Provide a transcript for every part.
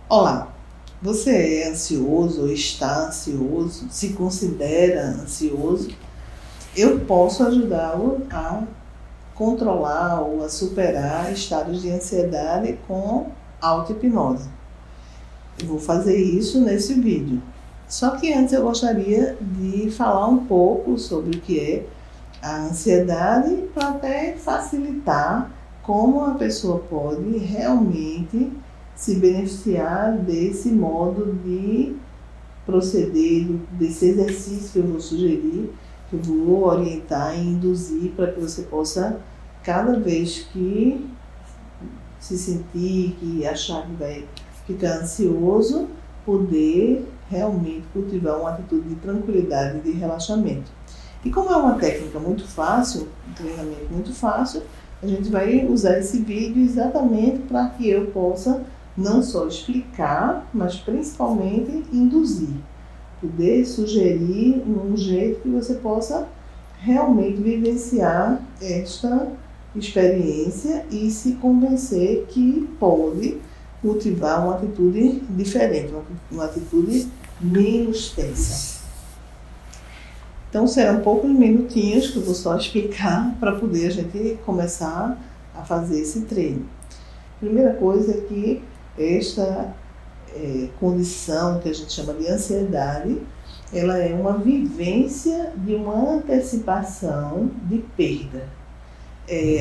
Olá, você é ansioso ou está ansioso? Se considera ansioso? Eu posso ajudá-lo a controlar ou a superar estados de ansiedade com auto-hipnose. Eu vou fazer isso nesse vídeo. Só que antes eu gostaria de falar um pouco sobre o que é a ansiedade para até facilitar como a pessoa pode realmente se beneficiar desse modo de proceder, desse exercício que eu vou sugerir, que eu vou orientar e induzir para que você possa, cada vez que se sentir, que achar que vai ficar ansioso, poder realmente cultivar uma atitude de tranquilidade e de relaxamento. E como é uma técnica muito fácil, um treinamento muito fácil, a gente vai usar esse vídeo exatamente para que eu possa não só explicar, mas principalmente induzir. Poder sugerir um jeito que você possa realmente vivenciar esta experiência e se convencer que pode cultivar uma atitude diferente, uma atitude menos tensa. Então serão poucos minutinhos que eu vou só explicar para poder a gente começar a fazer esse treino. Primeira coisa é que esta condição que a gente chama de ansiedade, ela é uma vivência de uma antecipação de perda.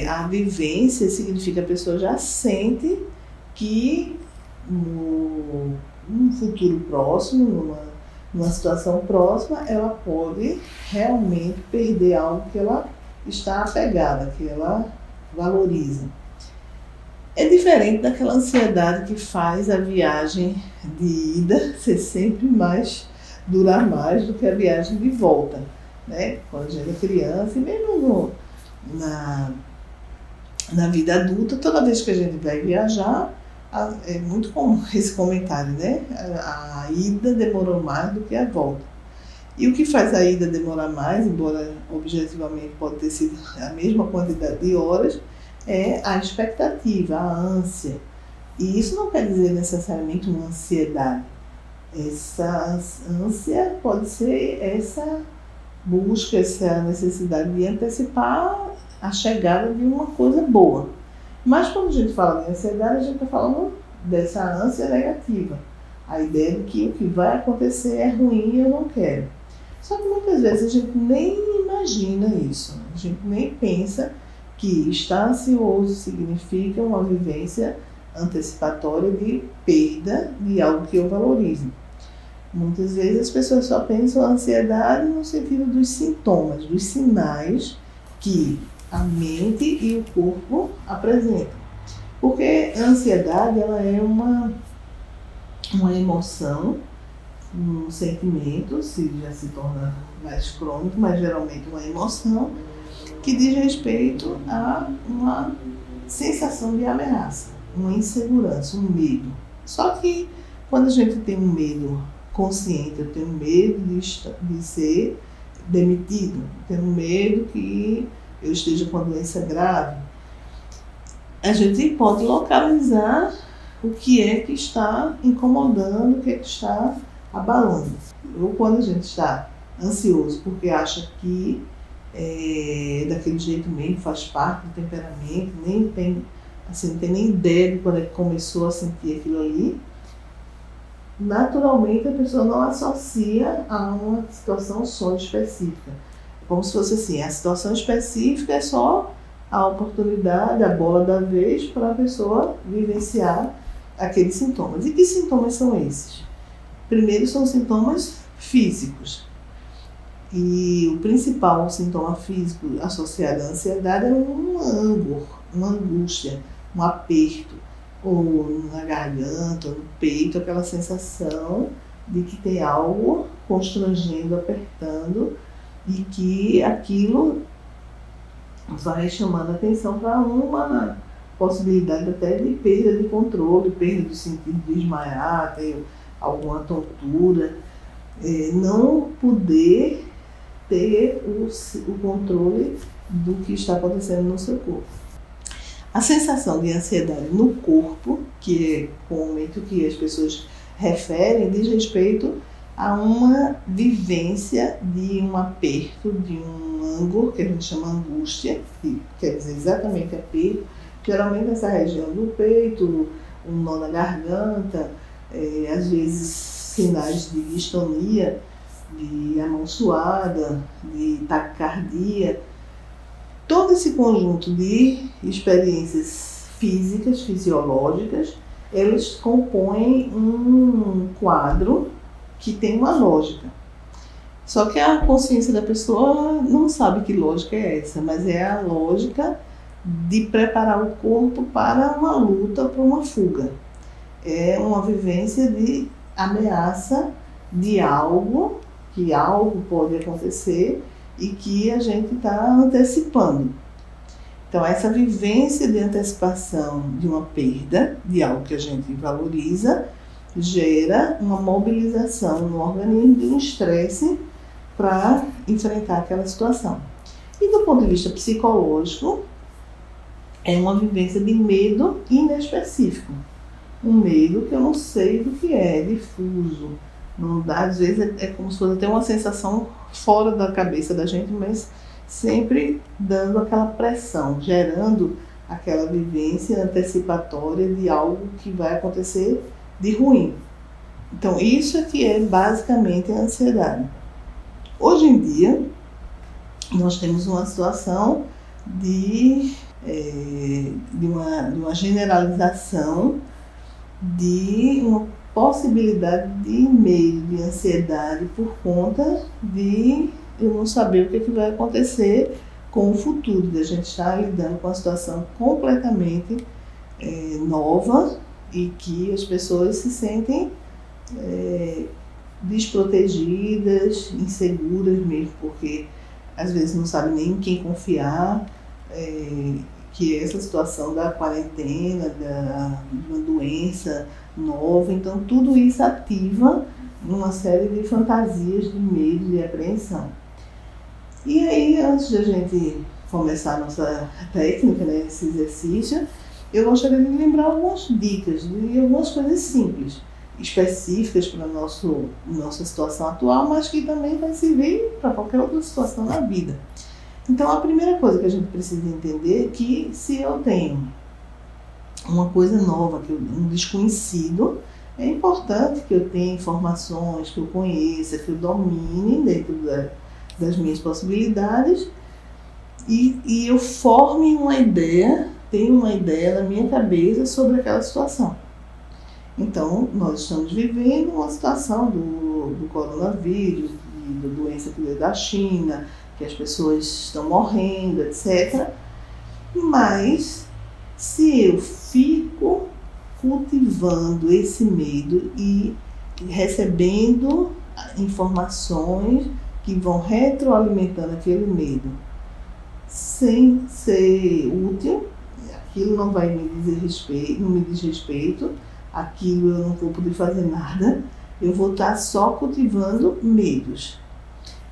A vivência significa que a pessoa já sente que num futuro próximo, numa situação próxima, ela pode realmente perder algo que ela está apegada, que ela valoriza. É diferente daquela ansiedade que faz a viagem de ida ser sempre durar mais do que a viagem de volta, né? Quando a gente é criança e mesmo na vida adulta, toda vez que a gente vai viajar, é muito comum esse comentário, né? A ida demorou mais do que a volta. E o que faz a ida demorar mais, embora objetivamente pode ter sido a mesma quantidade de horas, é a expectativa, a ânsia. E isso não quer dizer necessariamente uma ansiedade. Essa ânsia pode ser essa busca, essa necessidade de antecipar a chegada de uma coisa boa. Mas quando a gente fala de ansiedade, a gente está falando dessa ânsia negativa. A ideia de que o que vai acontecer é ruim e eu não quero. Só que muitas vezes a gente nem imagina isso. A gente nem pensa que estar ansioso significa uma vivência antecipatória de perda de algo que eu valorizo. Muitas vezes as pessoas só pensam a ansiedade no sentido dos sintomas, dos sinais que a mente e o corpo apresentam. Porque a ansiedade, ela é uma emoção, um sentimento, se já se torna mais crônico, mas geralmente uma emoção que diz respeito a uma sensação de ameaça, uma insegurança, um medo. Só que quando a gente tem um medo consciente, eu tenho medo de ser demitido, eu tenho medo que eu esteja com uma doença grave, a gente pode localizar o que é que está incomodando, o que é que está abalando. Ou quando a gente está ansioso porque acha que daquele jeito mesmo, faz parte do temperamento, nem tem, assim, não tem nem ideia de quando é que começou a sentir aquilo ali, naturalmente a pessoa não associa a uma situação só específica. Como se fosse assim, a situação específica é só a oportunidade, a bola da vez para a pessoa vivenciar aqueles sintomas. E que sintomas são esses? Primeiro são sintomas físicos. E o principal sintoma físico associado à ansiedade é um ângulo, uma angústia, um aperto, ou na garganta, ou no peito, aquela sensação de que tem algo constrangendo, apertando, e que aquilo vai chamando a atenção para uma possibilidade até de perda de controle, perda do sentido de desmaiar, ter alguma tontura, não poder ter o controle do que está acontecendo no seu corpo. A sensação de ansiedade no corpo, que é comumente o que as pessoas referem, diz respeito a uma vivência de um aperto, de um ângulo, que a gente chama angústia, que quer dizer exatamente aperto, geralmente nessa região do peito, um nó na garganta, às vezes sinais de distonia, de mão suada, de taquicardia. Todo esse conjunto de experiências físicas, fisiológicas, eles compõem um quadro que tem uma lógica. Só que a consciência da pessoa não sabe que lógica é essa, mas é a lógica de preparar o corpo para uma luta, para uma fuga. É uma vivência de ameaça de algo, que algo pode acontecer e que a gente está antecipando. Então, essa vivência de antecipação de uma perda, de algo que a gente valoriza, gera uma mobilização no organismo de um estresse para enfrentar aquela situação. E do ponto de vista psicológico, é uma vivência de medo inespecífico. Um medo que eu não sei do que é difuso. Não dá, às vezes é como se fosse até uma sensação fora da cabeça da gente, mas sempre dando aquela pressão, gerando aquela vivência antecipatória de algo que vai acontecer de ruim. Então, isso é que é basicamente a ansiedade. Hoje em dia, nós temos uma situação de uma generalização de uma possibilidade de medo, de ansiedade por conta de eu não saber o que vai acontecer com o futuro, de a gente estar lidando com uma situação completamente nova e que as pessoas se sentem desprotegidas, inseguras mesmo, porque às vezes não sabem nem em quem confiar, que é essa situação da quarentena, de uma doença nova. Então tudo isso ativa uma série de fantasias de medo, de apreensão. E aí, antes de a gente começar a nossa técnica, esse exercício, eu gostaria de lembrar algumas dicas de algumas coisas simples, específicas para a nossa situação atual, mas que também vai servir para qualquer outra situação na vida. Então, a primeira coisa que a gente precisa entender é que se eu tenho uma coisa nova, um desconhecido, é importante que eu tenha informações, que eu conheça, que eu domine dentro das minhas possibilidades e eu forme uma ideia, tenho uma ideia na minha cabeça sobre aquela situação. Então, nós estamos vivendo uma situação do coronavírus, da doença que veio da China, que as pessoas estão morrendo, etc. Mas, se eu fico cultivando esse medo e recebendo informações que vão retroalimentando aquele medo sem ser útil, aquilo não vai me diz respeito, aquilo eu não vou poder fazer nada, eu vou estar só cultivando medos.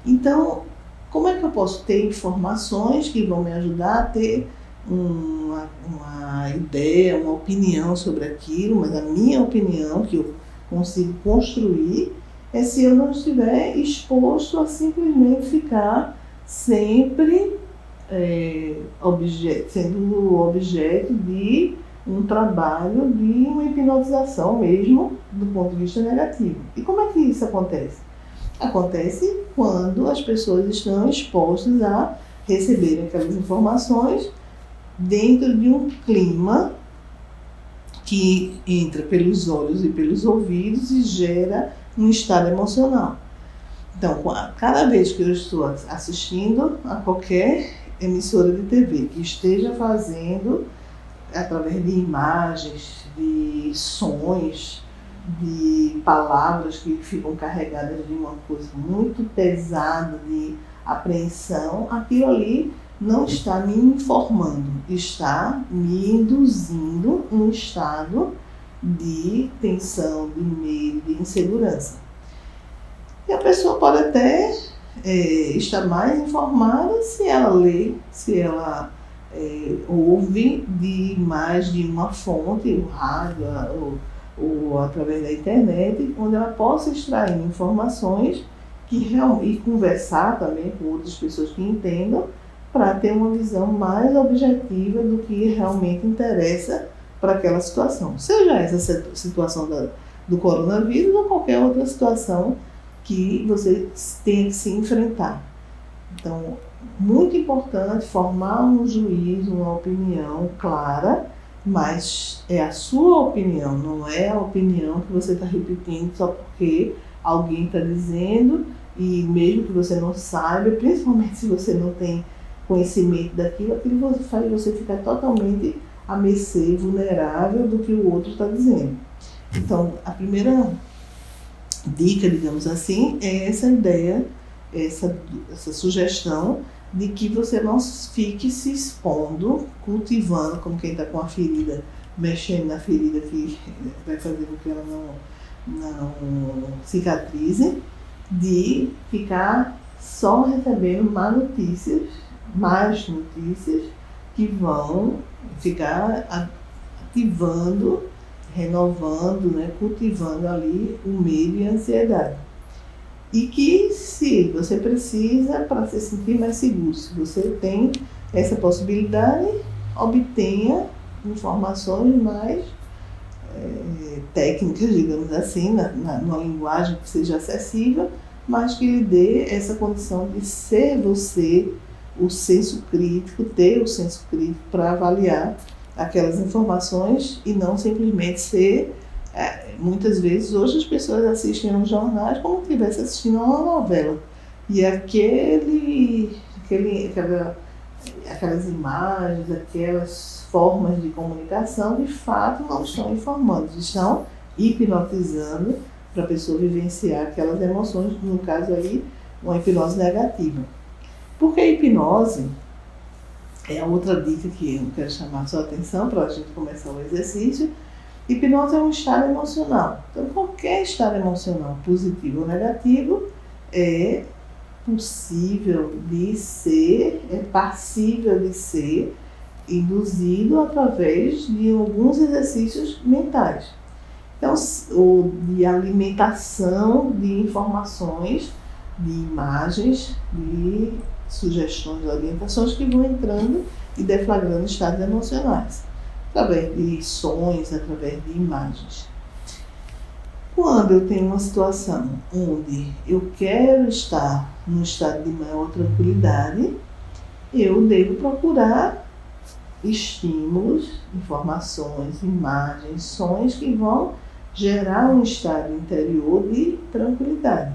Então, como é que eu posso ter informações que vão me ajudar a ter uma ideia, uma opinião sobre aquilo, mas a minha opinião que eu consigo construir é se eu não estiver exposto a ficar sempre sendo objeto de um trabalho de uma hipnotização mesmo, do ponto de vista negativo. E como é que isso acontece? Acontece quando as pessoas estão expostas a receberem aquelas informações dentro de um clima que entra pelos olhos e pelos ouvidos e gera um estado emocional. Então, cada vez que eu estou assistindo a qualquer emissora de TV que esteja fazendo, através de imagens, de sons, de palavras que ficam carregadas de uma coisa muito pesada, de apreensão, aquilo ali não está me informando, está me induzindo um estado de tensão, de medo, de insegurança. E a pessoa pode até estar mais informada se ela lê, se ela ouve de mais de uma fonte, o rádio, ou através da internet, onde ela possa extrair informações e conversar também com outras pessoas que entendam, para ter uma visão mais objetiva do que realmente interessa para aquela situação. Seja essa situação do coronavírus ou qualquer outra situação que você tenha que se enfrentar. Então, muito importante formar um juízo, uma opinião clara, mas é a sua opinião, não é a opinião que você está repetindo só porque alguém está dizendo, e mesmo que você não saiba, principalmente se você não tem conhecimento daquilo, aquilo faz você ficar totalmente à mercê, vulnerável do que o outro está dizendo. Então, a primeira dica, digamos assim, é essa ideia, essa sugestão de que você não fique se expondo, cultivando, como quem está com a ferida, mexendo na ferida que vai fazer com que ela não cicatrize, de ficar só recebendo mais notícias que vão ficar ativando, renovando, né, cultivando ali o medo e a ansiedade. E que se você precisa, para se sentir mais seguro, se você tem essa possibilidade, obtenha informações mais técnicas, digamos assim, numa linguagem que seja acessível, mas que lhe dê essa condição de ser você o senso crítico, ter o senso crítico para avaliar aquelas informações e não simplesmente ser... muitas vezes hoje as pessoas assistem aos jornais como se estivesse assistindo a uma novela. E aquelas imagens, aquelas formas de comunicação, de fato não estão informando, estão hipnotizando para a pessoa vivenciar aquelas emoções, no caso aí, uma hipnose negativa. Porque a hipnose é a outra dica que eu quero chamar a sua atenção para a gente começar o exercício. Hipnose é um estado emocional. Então, qualquer estado emocional, positivo ou negativo, é possível de ser, é passível de ser induzido através de alguns exercícios mentais. Então, ou de alimentação de informações, de imagens, de sugestões, orientações que vão entrando e deflagrando estados emocionais, através de sons, através de imagens. Quando eu tenho uma situação onde eu quero estar num estado de maior tranquilidade, eu devo procurar estímulos, informações, imagens, sons que vão gerar um estado interior de tranquilidade.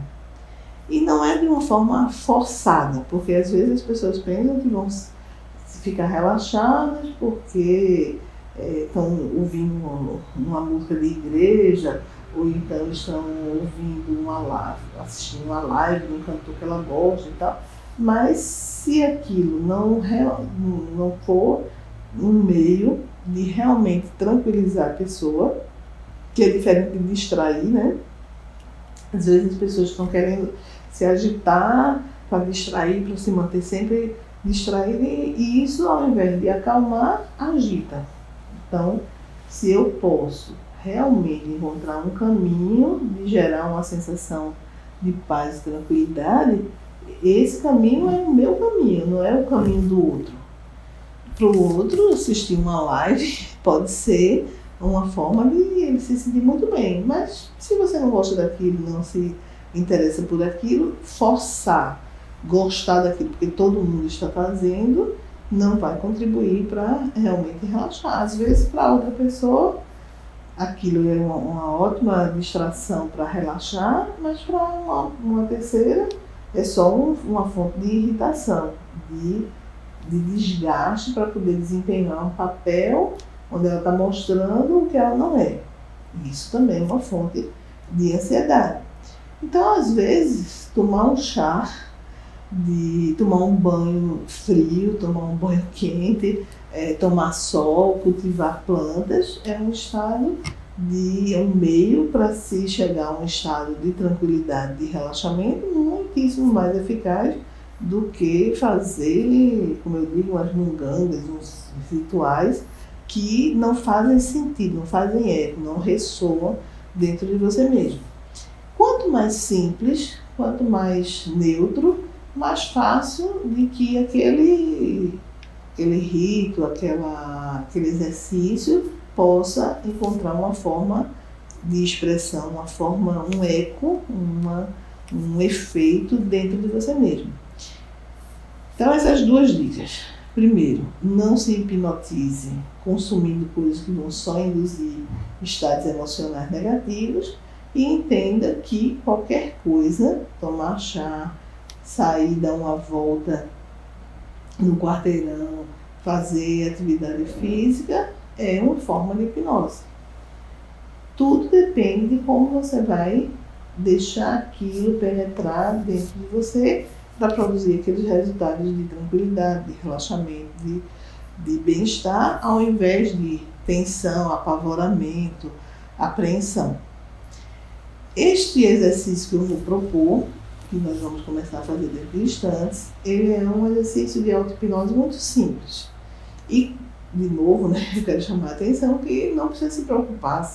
E não é de uma forma forçada, porque às vezes as pessoas pensam que vão ficar relaxadas porque estão ouvindo uma música de igreja, ou então estão ouvindo uma live, assistindo uma live de um cantor que ela gosta e tal. Mas se aquilo não for um meio de realmente tranquilizar a pessoa, que é diferente de distrair, né? Às vezes as pessoas estão querendo se agitar para distrair, para se manter sempre distraída, e isso, ao invés de acalmar, agita. Então, se eu posso realmente encontrar um caminho de gerar uma sensação de paz e tranquilidade, esse caminho é o meu caminho, não é o caminho do outro. Para o outro, assistir uma live pode ser uma forma de ele se sentir muito bem, mas se você não gosta daquilo, não se interessa por aquilo, forçar gostar daquilo porque todo mundo está fazendo não vai contribuir para realmente relaxar. Às vezes, para outra pessoa, aquilo é uma ótima distração para relaxar, mas para uma terceira é só uma fonte de irritação, de desgaste para poder desempenhar um papel onde ela está mostrando o que ela não é. Isso também é uma fonte de ansiedade. Então, às vezes, tomar um chá, tomar um banho frio, tomar um banho quente, tomar sol, cultivar plantas, é um estado um meio para se chegar a um estado de tranquilidade, de relaxamento muitíssimo mais eficaz do que fazer, como eu digo, umas mungangas, uns rituais que não fazem sentido, não fazem eco, não ressoam dentro de você mesmo. Quanto mais simples, quanto mais neutro, mais fácil de que aquele rito, aquele exercício possa encontrar uma forma de expressão, uma forma, um eco, um efeito dentro de você mesmo. Então, essas duas dicas. Primeiro, não se hipnotize consumindo coisas que vão só induzir estados emocionais negativos, e entenda que qualquer coisa, tomar chá, sair, dar uma volta no quarteirão, fazer atividade física, é uma forma de hipnose. Tudo depende de como você vai deixar aquilo penetrar dentro de você para produzir aqueles resultados de tranquilidade, de relaxamento, de bem-estar, ao invés de tensão, apavoramento, apreensão. Este exercício que eu vou propor, que nós vamos começar a fazer dentro de instantes, ele é um exercício de auto-hipnose muito simples. E, de novo, eu quero chamar a atenção que não precisa se preocupar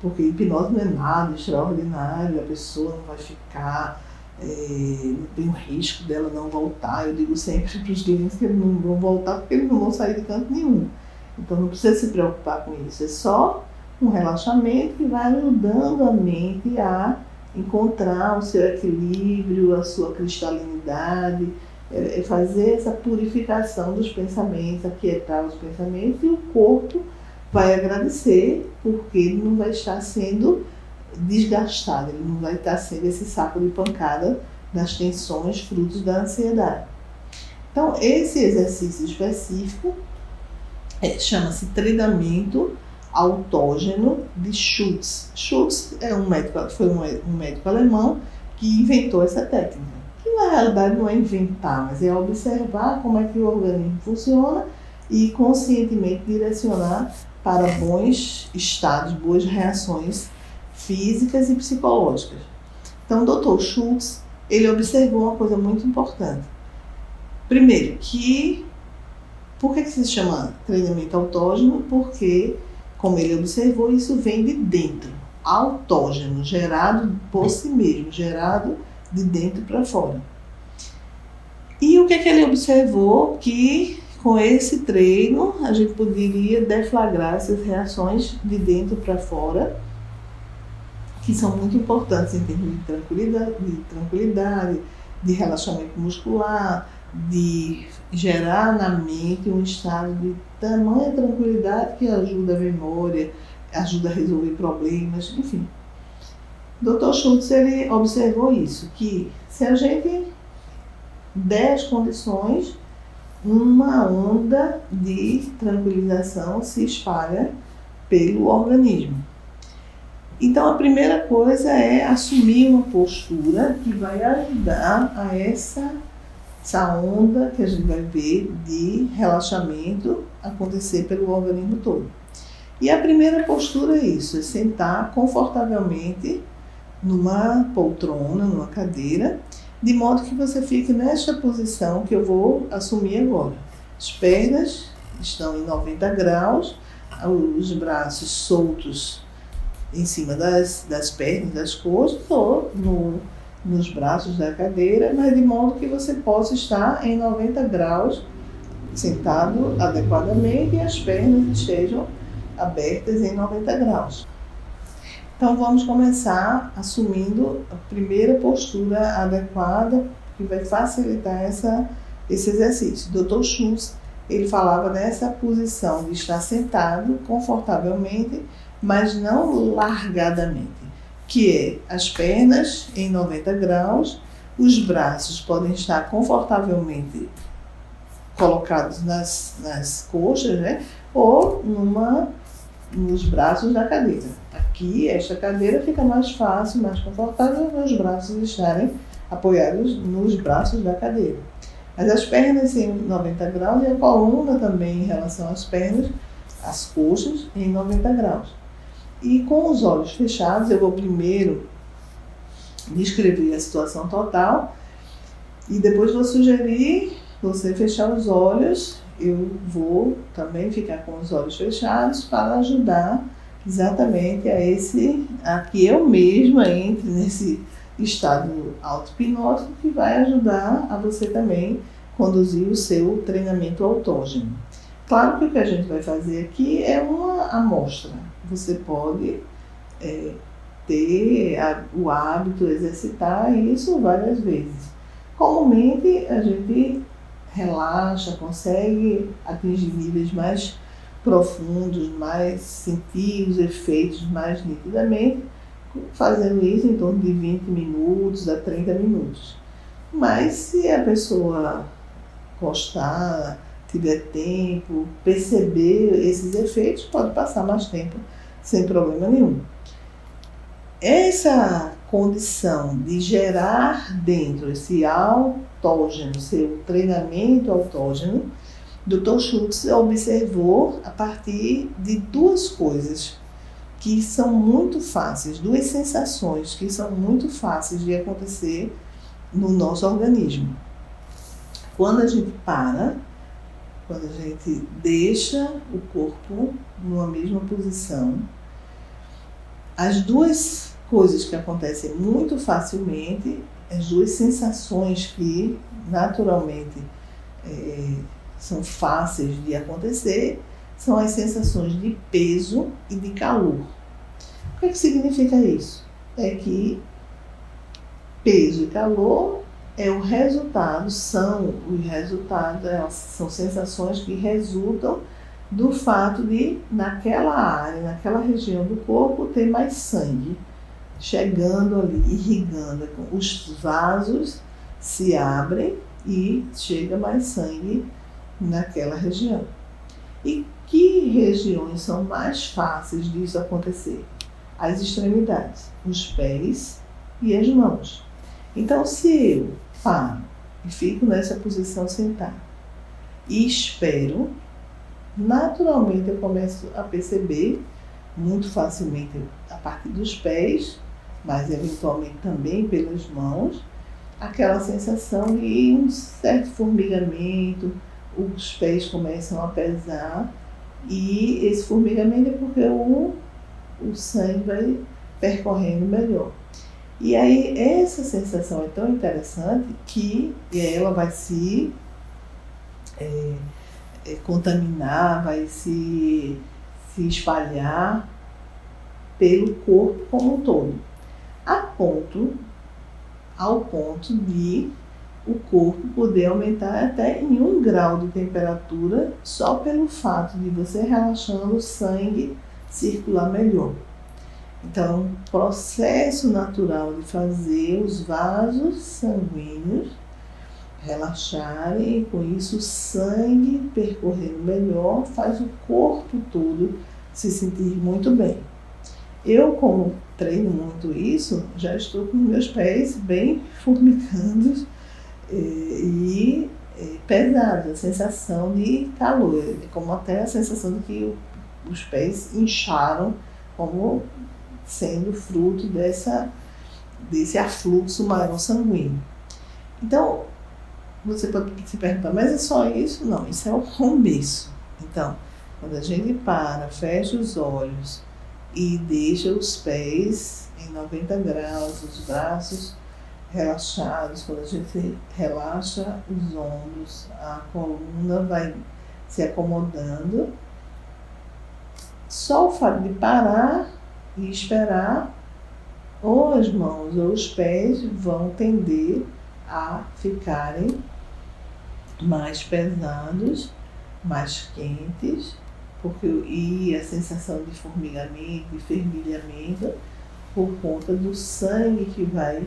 porque hipnose não é nada extraordinário, a pessoa não vai ficar, não tem o risco dela não voltar. Eu digo sempre para os clientes que eles não vão voltar porque eles não vão sair de canto nenhum. Então não precisa se preocupar com isso, é só um relaxamento que vai ajudando a mente a encontrar o seu equilíbrio, a sua cristalinidade, fazer essa purificação dos pensamentos, aquietar os pensamentos, e o corpo vai agradecer porque ele não vai estar sendo desgastado, ele não vai estar sendo esse saco de pancada das tensões frutos da ansiedade. Então, esse exercício específico chama-se treinamento autógeno de Schultz. Schultz foi um médico alemão que inventou essa técnica, que na realidade não é inventar, mas é observar como é que o organismo funciona e conscientemente direcionar para bons estados, boas reações físicas e psicológicas. Então, o Dr. Schultz, ele observou uma coisa muito importante. Primeiro, por que se chama treinamento autógeno? Porque, como ele observou, isso vem de dentro, autógeno, gerado por si mesmo, gerado de dentro para fora. E o que ele observou? Que com esse treino a gente poderia deflagrar essas reações de dentro para fora, que são muito importantes em termos de tranquilidade, de relaxamento muscular, de gerar na mente um estado de tamanha tranquilidade que ajuda a memória, ajuda a resolver problemas, enfim. Dr. Schultz, ele observou isso, que se a gente der as condições, uma onda de tranquilização se espalha pelo organismo. Então, a primeira coisa é assumir uma postura que vai ajudar a essa onda que a gente vai ver de relaxamento acontecer pelo organismo todo. E a primeira postura é isso, é sentar confortavelmente numa poltrona, numa cadeira, de modo que você fique nesta posição que eu vou assumir agora. As pernas estão em 90 graus, os braços soltos em cima das pernas, das costas, ou nos braços da cadeira, mas de modo que você possa estar em 90 graus, sentado adequadamente, e as pernas estejam abertas em 90 graus. Então vamos começar assumindo a primeira postura adequada, que vai facilitar esse exercício. O Dr. Schultz, ele falava nessa posição de estar sentado confortavelmente, mas não largadamente, que é as pernas em 90 graus, os braços podem estar confortavelmente colocados nas coxas, ou nos braços da cadeira. Aqui, esta cadeira fica mais fácil, mais confortável, os braços estarem apoiados nos braços da cadeira. Mas as pernas em 90 graus e a coluna também em relação às pernas, as coxas em 90 graus. E com os olhos fechados, eu vou primeiro descrever a situação total E depois vou sugerir você fechar os olhos. Eu vou também ficar com os olhos fechados para ajudar exatamente a que eu mesma entre nesse estado auto-hipnótico, que vai ajudar a você também conduzir o seu treinamento autógeno. Claro que o que a gente vai fazer aqui é uma amostra. Você pode ter o hábito, exercitar isso várias vezes. Comumente a gente relaxa, consegue atingir níveis mais profundos, mais sentir os efeitos mais nitidamente, fazendo isso em torno de 20 minutos a 30 minutos. Mas se a pessoa gostar, tiver tempo, perceber esses efeitos, pode passar mais tempo sem problema nenhum. Essa condição de gerar dentro esse autógeno, seu treinamento autógeno, Dr. Schultz observou a partir de duas coisas que são muito fáceis, duas sensações que são muito fáceis de acontecer no nosso organismo. Quando a gente para, quando a gente deixa o corpo numa mesma posição, as duas coisas que acontecem muito facilmente, as duas sensações que naturalmente são fáceis de acontecer, são as sensações de peso e de calor. O que significa isso? É que peso e calor são sensações que resultam do fato de, naquela área, naquela região do corpo, ter mais sangue chegando ali, irrigando. Os vasos se abrem e chega mais sangue naquela região. E que regiões são mais fáceis disso acontecer? As extremidades, os pés e as mãos. Então, se eu paro e fico nessa posição sentada e espero, naturalmente eu começo a perceber muito facilmente a partir dos pés, mas eventualmente também pelas mãos, aquela sensação de um certo formigamento, os pés começam a pesar, e esse formigamento é porque o sangue vai percorrendo melhor. E aí essa sensação é tão interessante que ela vai se contaminar, vai se espalhar pelo corpo como um todo, ao ponto de o corpo poder aumentar até em 1 grau de temperatura só pelo fato de você relaxando o sangue circular melhor. Então, processo natural de fazer os vasos sanguíneos relaxarem, e com isso o sangue percorrendo melhor faz o corpo todo se sentir muito bem. Eu, como treino muito isso, já estou com meus pés bem formigando e pesados, a sensação de calor, como até a sensação de que os pés incharam, como sendo fruto desse afluxo maior sanguíneo. Então, você pode se perguntar, mas é só isso? Não, isso é o começo. Então, quando a gente para, fecha os olhos e deixa os pés em 90 graus, os braços relaxados, quando a gente relaxa os ombros, a coluna vai se acomodando, só o fato de parar e esperar, ou as mãos ou os pés vão tender a ficarem mais pesados, mais quentes, e a sensação de formigamento, de fervilhamento, por conta do sangue que vai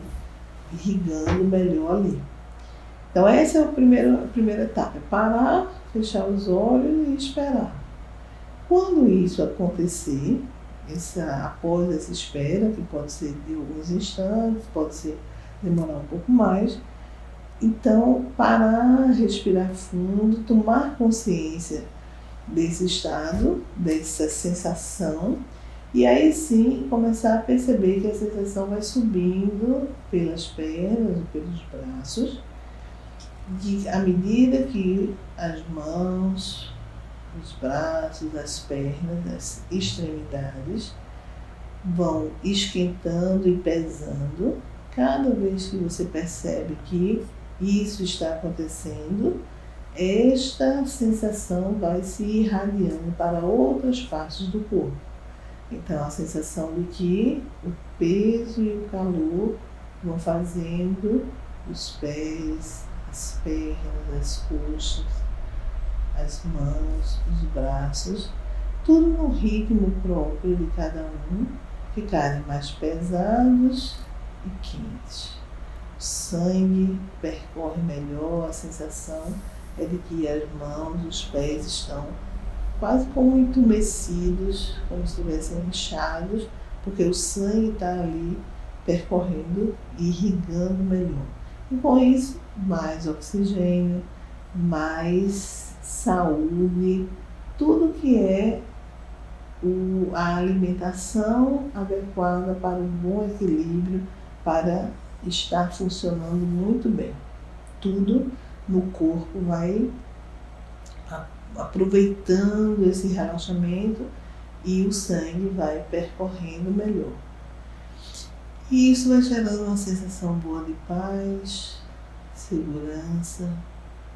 irrigando melhor ali. Então essa é a primeira etapa, parar, fechar os olhos e esperar. Quando isso acontecer, após essa espera, que pode ser de alguns instantes, pode demorar um pouco mais, então parar, respirar fundo, tomar consciência desse estado, dessa sensação, e aí sim começar a perceber que a sensação vai subindo pelas pernas ou pelos braços, à medida que as mãos, os braços, as pernas, as extremidades vão esquentando e pesando, cada vez que você percebe que isso está acontecendo, esta sensação vai se irradiando para outras partes do corpo. Então, a sensação de que o peso e o calor vão fazendo os pés, as pernas, as coxas, as mãos, os braços, tudo no ritmo próprio de cada um, ficarem mais pesados e quentes. O sangue percorre melhor, a sensação é de que as mãos, os pés estão quase como entumecidos, como se estivessem inchados, porque o sangue está ali percorrendo e irrigando melhor. E com isso, mais oxigênio, mais saúde, tudo que é a alimentação adequada para um bom equilíbrio, para estar funcionando muito bem. Tudo no corpo vai aproveitando esse relaxamento e o sangue vai percorrendo melhor. E isso vai gerando uma sensação boa de paz, segurança,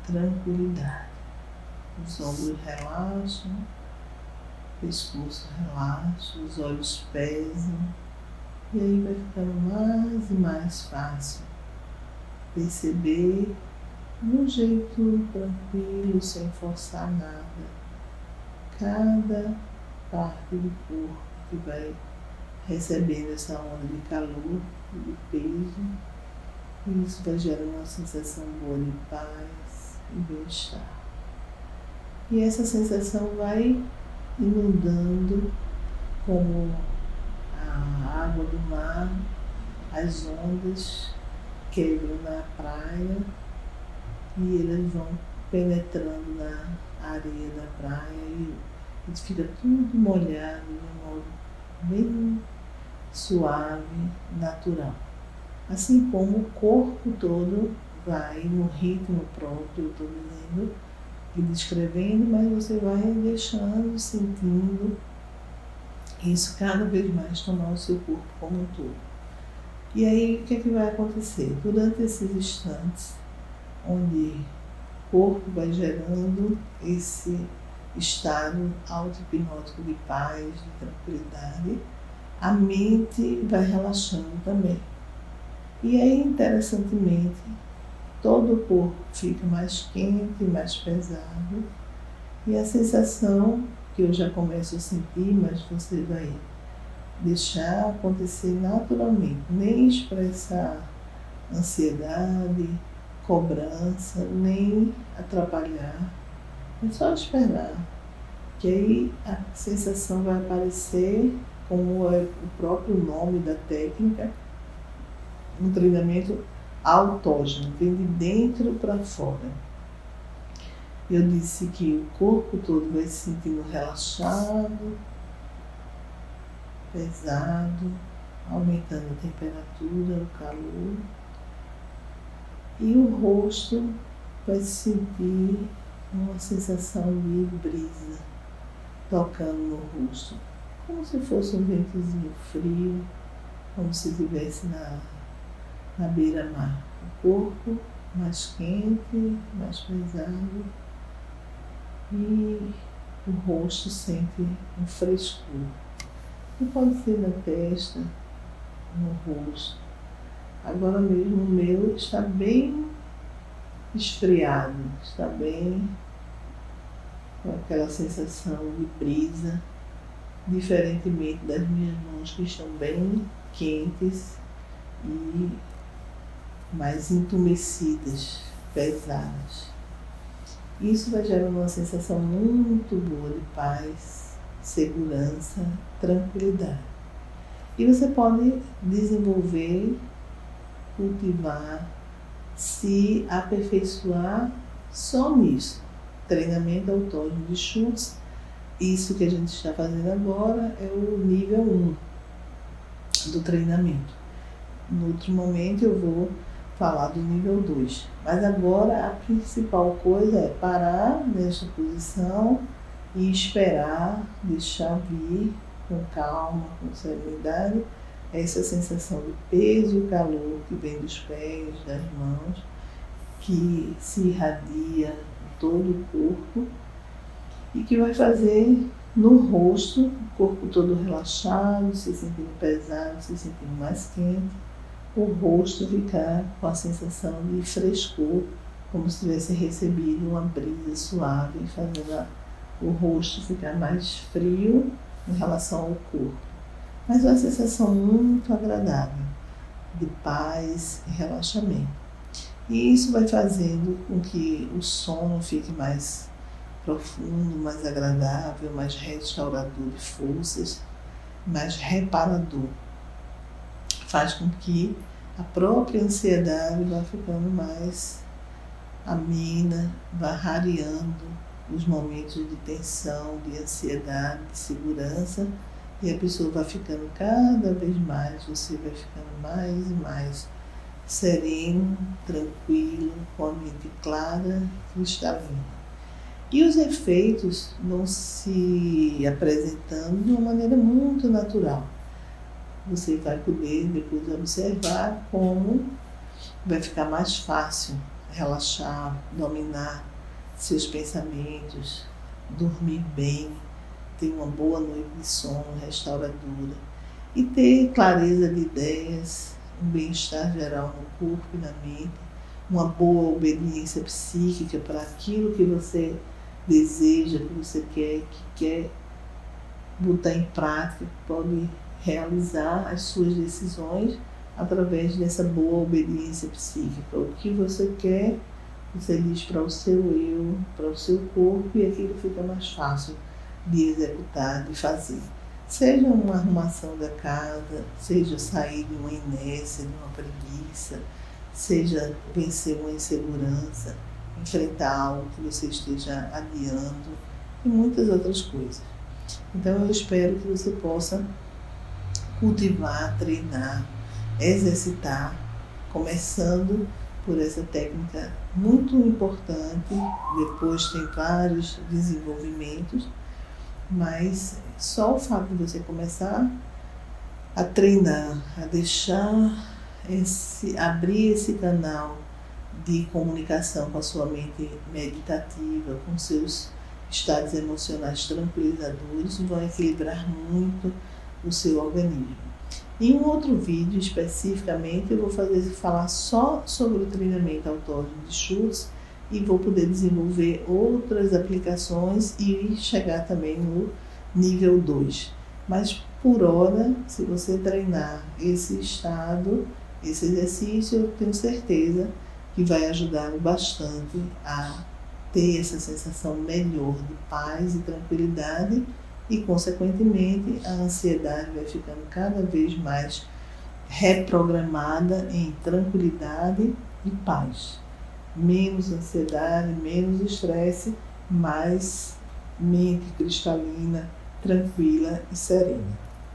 tranquilidade. Os ombros relaxam, o pescoço relaxa, os olhos pesam. E aí vai ficando mais e mais fácil perceber de um jeito tranquilo, sem forçar nada, cada parte do corpo que vai recebendo essa onda de calor e de peso, e isso vai gerando uma sensação boa de paz e bem-estar. E essa sensação vai inundando como a água do mar, as ondas quebram na praia e elas vão penetrando na areia da praia e fica tudo molhado de um modo bem suave, natural. Assim como o corpo todo vai no ritmo próprio, eu estou dizendo e descrevendo, mas você vai deixando, sentindo isso cada vez mais tomar o seu corpo como um todo. E aí, o que é que vai acontecer? Durante esses instantes, onde o corpo vai gerando esse estado auto-hipnótico de paz, de tranquilidade, a mente vai relaxando também. E aí, interessantemente, todo o corpo fica mais quente, mais pesado, e a sensação que eu já começo a sentir, mas você vai deixar acontecer naturalmente, nem expressar ansiedade, cobrança, nem atrapalhar, é só esperar, que aí a sensação vai aparecer, como é o próprio nome da técnica, um treinamento autógeno, vem de dentro para fora. Eu disse que o corpo todo vai se sentindo relaxado, pesado, aumentando a temperatura, o calor. E o rosto vai sentir uma sensação de brisa tocando no rosto, como se fosse um ventozinho frio, como se estivesse na beira-mar. O corpo mais quente, mais pesado, e o rosto sente um frescor. E pode ser na testa, no rosto. Agora mesmo o meu está bem esfriado, está bem com aquela sensação de brisa, diferentemente das minhas mãos que estão bem quentes e mais entumecidas, pesadas. Isso vai gerando uma sensação muito boa de paz, segurança, tranquilidade. E você pode desenvolver, cultivar, se aperfeiçoar só nisso. Treinamento autógeno de Schultz, isso que a gente está fazendo agora é o nível 1 do treinamento. No outro momento eu vou falar do nível 2. Mas agora a principal coisa é parar nesta posição e esperar, deixar vir com calma, com serenidade, essa sensação de peso e calor que vem dos pés, das mãos, que se irradia em todo o corpo e que vai fazer no rosto, o corpo todo relaxado, se sentindo pesado, se sentindo mais quente, o rosto ficar com a sensação de frescor, como se tivesse recebido uma brisa suave, fazendo o rosto ficar mais frio em relação ao corpo. Mas uma sensação muito agradável, de paz e relaxamento. E isso vai fazendo com que o sono fique mais profundo, mais agradável, mais restaurador de forças, mais reparador. Faz com que a própria ansiedade vá ficando mais amena, vá rareando os momentos de tensão, de ansiedade, de segurança, e a pessoa vai ficando cada vez mais, você vai ficando mais e mais sereno, tranquilo, com a mente clara, cristalina. E os efeitos vão se apresentando de uma maneira muito natural. Você vai poder depois observar como vai ficar mais fácil relaxar, dominar seus pensamentos, dormir bem, ter uma boa noite de sono restauradora e ter clareza de ideias, um bem-estar geral no corpo e na mente, uma boa obediência psíquica para aquilo que você deseja, que você quer botar em prática, que pode realizar as suas decisões através dessa boa obediência psíquica. O que você quer, você diz para o seu eu, para o seu corpo, e aquilo fica mais fácil de executar, de fazer. Seja uma arrumação da casa, seja sair de uma inércia, de uma preguiça, seja vencer uma insegurança, enfrentar algo que você esteja adiando e muitas outras coisas. Então eu espero que você possa cultivar, treinar, exercitar, começando por essa técnica muito importante. Depois tem vários desenvolvimentos, mas só o fato de você começar a treinar, a deixar abrir esse canal de comunicação com a sua mente meditativa, com seus estados emocionais tranquilizadores, vão equilibrar muito o seu organismo. Em um outro vídeo especificamente eu vou falar só sobre o treinamento autónomo de Schultz e vou poder desenvolver outras aplicações e chegar também no nível 2. Mas por hora, se você treinar esse estado, esse exercício, eu tenho certeza que vai ajudá-lo bastante a ter essa sensação melhor de paz e tranquilidade e, consequentemente, a ansiedade vai ficando cada vez mais reprogramada em tranquilidade e paz. Menos ansiedade, menos estresse, mais mente cristalina, tranquila e serena.